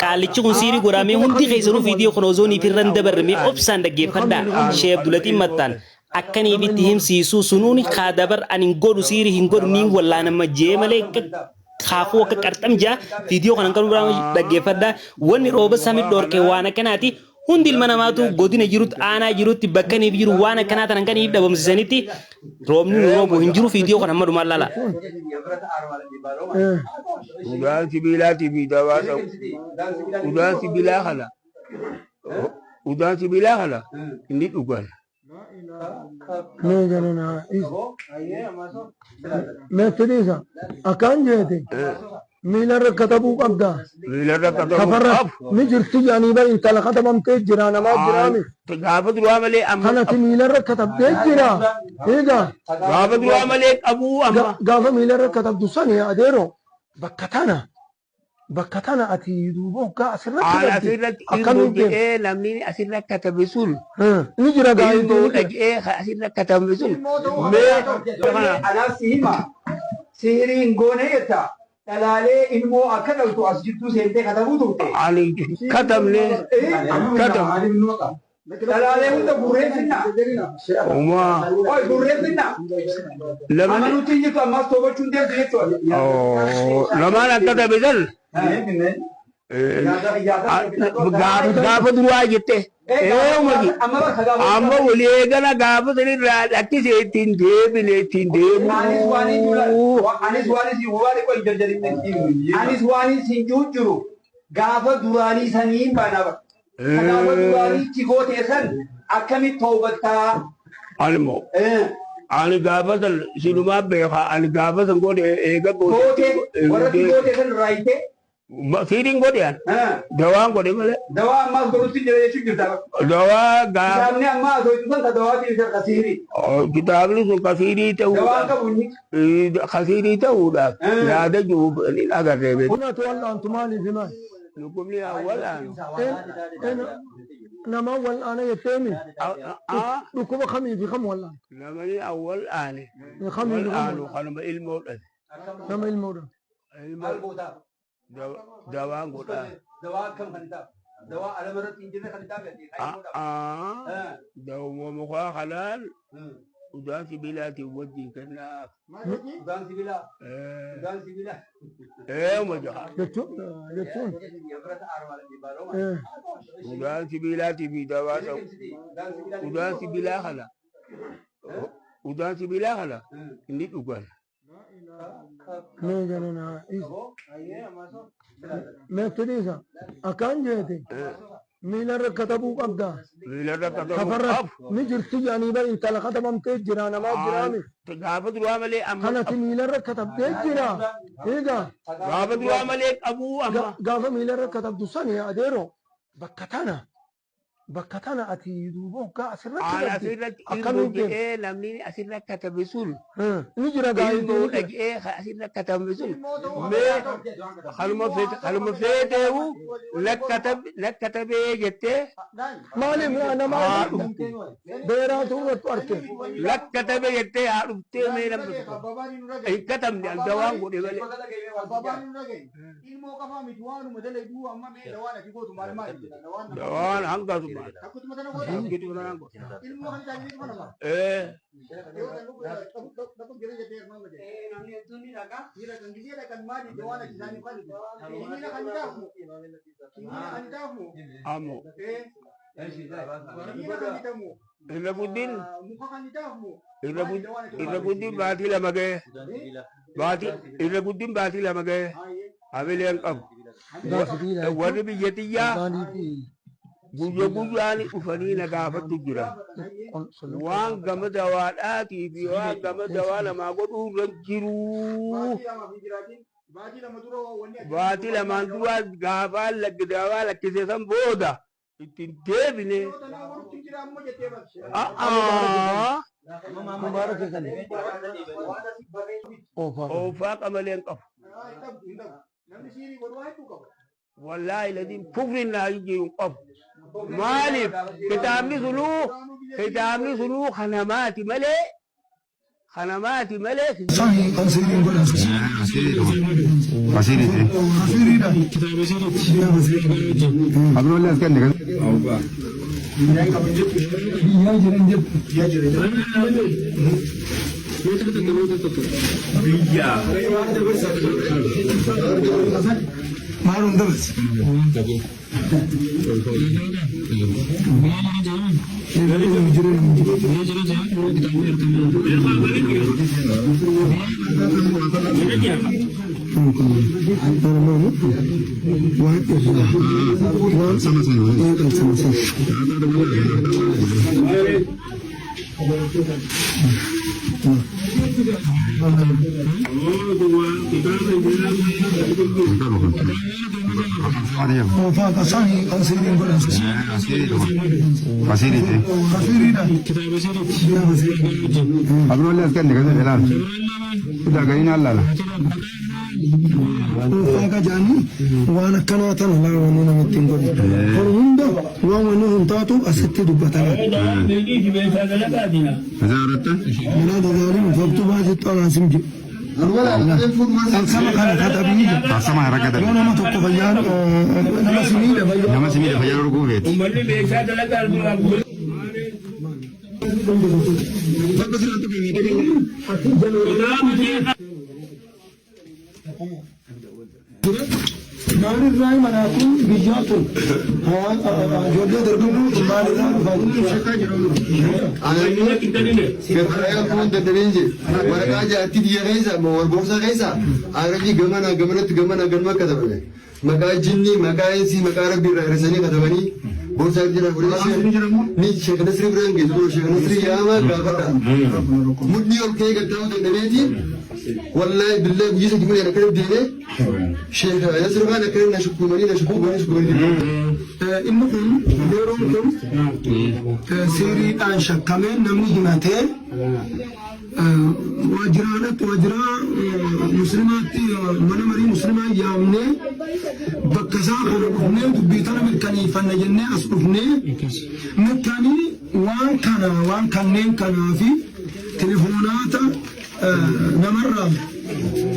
قالتش كونسيري قرامي هندي خيسرو فيديو خنوزوني في الرند برمي أبسان دقيق فدا شيب دولتي متان أكني بيتهم سيسو سنوني خادبر أن ينقر سيري ينقر نين ولا نما جيمالي خافو كرتم جا فيديو خنان كانوا برامي دقيق فدا وني روب سامي دور كوانا كناتي هندي المناماتو غودين جيروت أنا جيروت بكني بيرو وانا كنات أنا كان يبدأ بمسزنيتي روبني روب وهنجرو فيديو خنان ما دوما لا udan sibila tibi dawasa udan sibila khala udan sibila khala ini ugal नहीं जाने ना इस मैं तेरे सा अकान जाते मिलर कतबू अब्दा milara kata खबर मिजरती जानी बाई इंतला खतम हम तेज जिराना मार जिरामी gafat ruwa male amma खाना ती मिलर कतब तेज जिरा एगा gafat ruwa male abu amma गावा मिलर कतब दूसरा नहीं आदेरो बक्कताना अति दूबों का असर ala sirrat ilmu namni asirrat katabisul निजरा गाय ilmu asirrat katabisul me أنا سيما سيرين غونيتا تلالي إنمو أكدل تو أسجدو سيرتي كتبو توتي ali katam ne katam تلالي وانت بورين سنة uma أي بورين سنة lamani أما نوتي جتو أما استوبة چوندي بيتو lamana katabizal gafat ruwa jette umagi amma wali gana gafat ni rakki se tin debu أنيس واني جولا أنيس واني سيواني كو إجرجرين أنيس واني سينجو جرو غافة دوراني سنين بانابا غافة دوراني چيكو تيسن أكمي توبتا almo ani gafat sinuma beha ani gafat ngode ega كوتي ورتي كوتي سن رايتي feeding gode yan dawa gode male دواء ما قلت لي شو جرتا dawa ga كتابني أما أزوجتنا دواء تيجي كثيري kitab ni so kasiri ta دواء كبني kasiri ta uda ya da jub ni agar rebe هنا تولى أنتم مالي زمان hukum ni awalan نما أول أنا يتامي ركوب خمي في خم والله namani awal ani خمي awal خم anu khanum ilmu خم المورد ilmu البوتا dawa goda دواء كم خنتا دواء على مرة تنجز خنتا بيتي dawa mo ko halal udan si bilati wajhi kana دان سبيلا دان سبيلا mo ja يتون يبرت أروال دي بارو udan si bilati bi dawa udan si bila khala udan si bila khala ini ugal नहीं जाने ना इस मैं तेरे सा अकान जाते मिलर कतबू अब्दा milara kata खबर मिजरती जानी बाई इंतला खतम हम तेज जिराना मार जिरामी gafat ruwa male amma खाना ती मिलर कतब तेज जिरा एगा gafat ruwa male abu amma गावा मिलर कतब दूसरा नहीं आदेरो बक्कताना अति दूबों का असर ala sirrat ilmu namni asirrat katabisul निजरा गाय ilmu asirrat katabisul me khalma fetewu lakkatabe jette माले में आना माले बेरा तो वो पढ़ते lakkatabe jette adufte me nam katam ni dawa gode bale ilmu kafa mitwanu madale du amma me dawana kiko to malama dawa hanga suma takut madana ko gitu nan ko ilmu kan tagi ni mana dapat gere jete ma maje namni tuni raga gira kan gira kan mari dawana kisani kan ini na kan tafu ini kan tafu amo ini kan tafu ilabuddin muka kan tafu ilabuddin bati lamage bati ilabuddin bati lamage amele an qab wani biyatiya guyyaani dhufanii na gaafatu jira waan gama dawaadhaatii fi waan gama dawaa namaa godhuu irra jiru baatii lamaan dura gaafaan dawaa lakkiseessan booda ittiin deebine मुबारक है कने oofaa qamaleen qabu wallaahi ladiin kufrin naa jiru qabu maaliif kitaabni sunuu kanamaati malee Fahim, Fasiri sih. Fasiri dah. Abang lihat kan dengan. Iya jerenjet. Iya. Marun terus. Fasiri sih. Fasiri dah. Abang lihat kan dengan jalan. Udah gak ini Allah lah. Faga jani wana kanatan la wani na tingol horunda wa wani huntatu asatti dubatala Zarat mana da zalim faktu baji tana simji sama kana kata binija sama haraka yana ma to ko bayan nama simi da bayan nama simi da bayar rukuvet. Nari rai manatu bijatu jodoh tergumul kembali lagi Kerja pun terdengar. Mereka aja tidak rasa, mau berusaha rasa. Akhirnya gamana kata boleh. Maka jinni, maka si, maka Arabi rasanya kata bani. Berusaha jadi boleh. Ni Syekh Nasri berang gitu, Syekh Nasri ya mah kata. Mudni orang kaya kata tu terdengar. Wallahi billah bisa gimana nak kerja dia? Syekh Nasri mana kerja nak syukur mani. إنكم ديرونكم سيري أن شكمين نمني هماتين وجرانت وجرا مسلمات منمري مسلمان يامني بكسا خلقني بيتنا من كنيفة نجنة أصرفني مكاني وان كان في تليفونات نمرة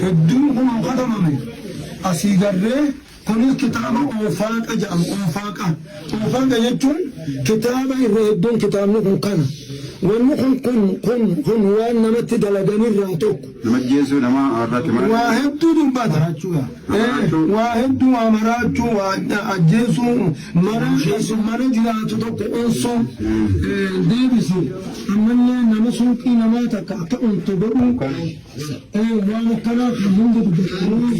الدون هم قدمهم أسيقره كل كتاب أوفاق أجام أوفاق يجون كتاب يردون كتاب نكون كنا ونكون كن وان نمت دلدني راتوك Nama Yesus nama Arati mana? واحد دون بدر واحد دون أمرات وجيسو مرا جلاتو توك أنسو ديبسي أمنا نمسون كي نماتا كاتا أنتبرو وانا كنا من دبرو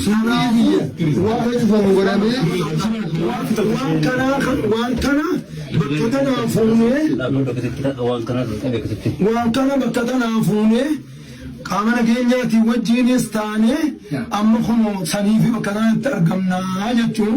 سنابية وان كنا بكتنا فوني وان كنا بكتنا فوني كامنا كينياتي وجينيس تاني أما خمو سنيفي بكتنا ترقمنا جتشو